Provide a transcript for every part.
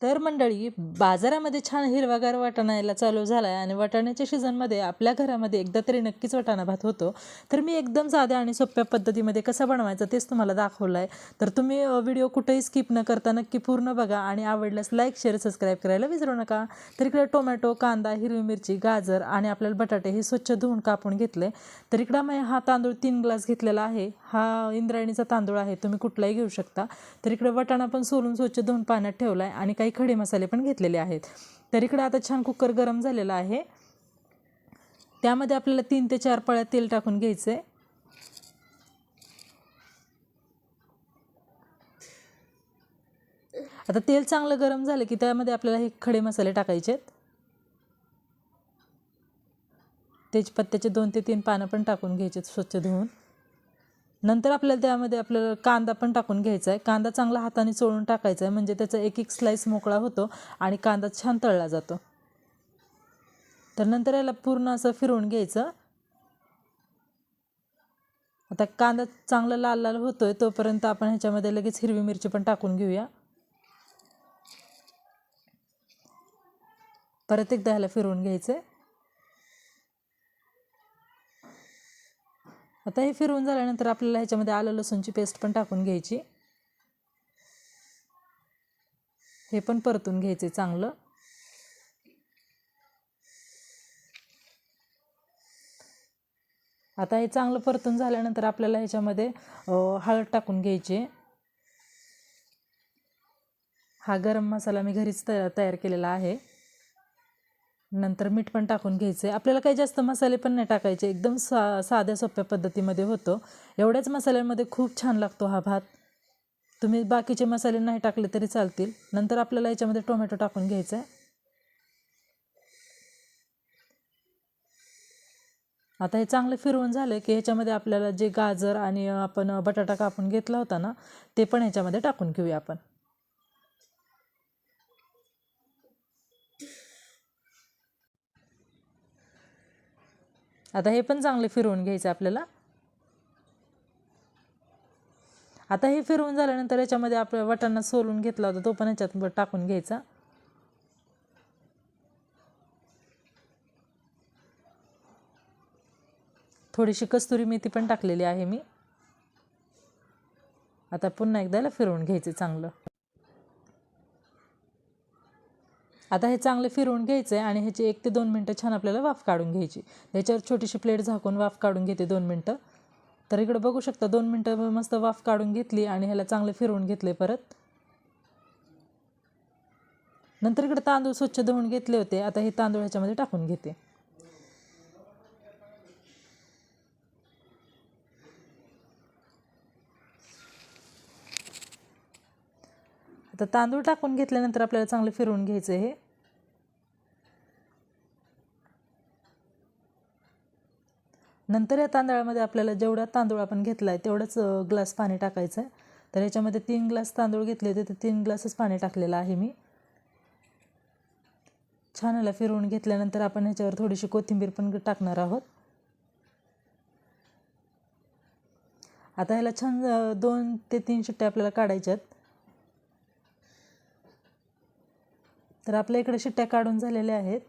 तर मंडळी, बाजारामध्ये छान हिरवागार वाटाणा यायला चालू झाला आहे आणि वाटाण्याच्या सीझनमध्ये आपल्या घरामध्ये एकदा तरी नक्कीच वाटाणा भात होतो. तर मी एकदम साध्या आणि सोप्या पद्धतीमध्ये कसा बनवायचा तेच तुम्हाला दाखवलं आहे. तर तुम्ही व्हिडिओ कुठेही स्किप न करता नक्की पूर्ण बघा आणि आवडल्यास लाईक शेअर सबस्क्राईब करायला विसरू नका. तर इकडे टोमॅटो, कांदा, हिरवी मिरची, गाजर आणि आपल्याला बटाटे हे स्वच्छ धुवून कापून घेतले. तर इकडं मी हा तांदूळ 3 ग्लास घेतलेला आहे. हा इंद्रायणीचा तांदूळ आहे, तुम्ही कुठलाही घेऊ शकता. तर इकडे वाटाणा पण सोलून स्वच्छ धुवून पाण्यात ठेवला आहे आणि काही खडे मसाले पण घेतलेले आहेत. तर इकडे आता छान कुकर गरम झालेला आहे. त्यामध्ये आपल्याला 3 ते 4 पळ्या तेल टाकून घ्यायचे. आता तेल चांगलं गरम झालं की त्यामध्ये आपल्याला हे खडे मसाले टाकायचे आहेत. तेजपत्त्याचे 2 ते 3 पानं पण टाकून घ्यायचे स्वच्छ धुवून. नंतर आपल्याला त्यामध्ये आपल्याला कांदा पण टाकून घ्यायचा आहे. कांदा चांगला हाताने चोळून टाकायचा आहे, म्हणजे त्याचा एक एक स्लाइस मोकळा होतो आणि कांदा छान तळला जातो. तर नंतर याला पूर्ण असं फिरवून घ्यायचं. आता कांदा चांगला लाल लाल होतोय तोपर्यंत आपण ह्याच्यामध्ये लगेच हिरवी मिरची पण टाकून घेऊया. परत एकदा ह्याला फिरवून घ्यायचं. आता हे फिरवून झाल्यानंतर आपल्याला ह्याच्यामध्ये आलं लसूणची पेस्ट पण टाकून घ्यायची. हे पण परतून घ्यायचे चांगलं. आता हे चांगलं परतून झाल्यानंतर आपल्याला ह्याच्यामध्ये हळद टाकून घ्यायची. हा गरम मसाला मी घरीच तयार केलेला आहे. नंतर मीठ पण टाकून घ्यायचे. आपल्याला काही जास्त मसाले पण नाही टाकायचे, एकदम साध्या सोप्या पद्धतीमध्ये होतो. एवढ्याच मसाल्यांमध्ये खूप छान लागतो हा भात. तुम्ही बाकीचे मसाले नाही टाकले तरी चालतील. नंतर आपल्याला याच्यामध्ये टोमॅटो टाकून घ्यायचा आहे. आता हे चांगलं फिरवून झालं की ह्याच्यामध्ये आपल्याला जे गाजर आणि आपण बटाटा कापून घेतला होता ना, ते पण ह्याच्यामध्ये टाकून घेऊया आपण. आता हे पण चांगले फिरवून घ्यायचं आपल्याला. आता हे फिरवून झाल्यानंतर याच्यामध्ये आपला वाटाणा सोलून घेतला होता तो पण ह्याच्यात टाकून घ्यायचा. थोडीशी कस्तुरी मेथी पण टाकलेली आहे मी. आता पुन्हा एकदा फिरवून घ्यायचे चांगलं. आता हे चांगलं फिरवून घ्यायचं आहे आणि ह्याची 1 ते 2 मिनटं छान आपल्याला वाफ काढून घ्यायची. त्याच्यावर छोटीशी प्लेट झाकून वाफ काढून घेते 2 मिनटं. तर इकडे बघू शकता 2 मिनटं मस्त वाफ काढून घेतली आणि ह्याला चांगलं फिरवून घेतले परत. नंतर इकडे तांदूळ स्वच्छ धुवून घेतले होते. आता हे तांदूळ ह्याच्यामध्ये टाकून घेते. आता तांदूळ टाकून घेतल्यानंतर आपल्याला चांगलं फिरवून घ्यायचं हे. नंतर या तांदळामध्ये आपल्याला जेवढा तांदूळ आपण घेतला आहे तेवढंच ग्लास पाणी टाकायचं आहे. तर ह्याच्यामध्ये 3 ग्लास तांदूळ घेतले होते, तर 3 ग्लासच पाणी टाकलेलं आहे मी. छान ह्याला फिरवून घेतल्यानंतर आपण ह्याच्यावर थोडीशी कोथिंबीर पण टाकणार आहोत. आता ह्याला छान 2 ते 3 शिट्ट्या आपल्याला काढायच्यात. तर आपल्या इकडे शिट्ट्या काढून झालेल्या आहेत.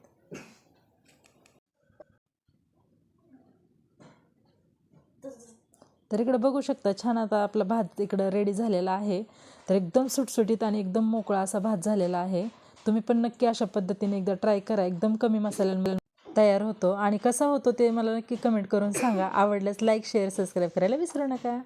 तर इकडे बघू शकता छान आता आपला भात इकडं रेडी झालेला आहे. तर एकदम सुटसुटीत आणि एकदम मोकळा असा भात झालेला आहे. तुम्ही पण नक्की अशा पद्धतीने एकदा ट्राय करा. एकदम कमी मसाल्यांमध्ये तयार होतो आणि कसा होतो ते मला नक्की कमेंट करून सांगा. आवडल्यास लाईक शेअर सबस्क्राईब करायला विसरू नका.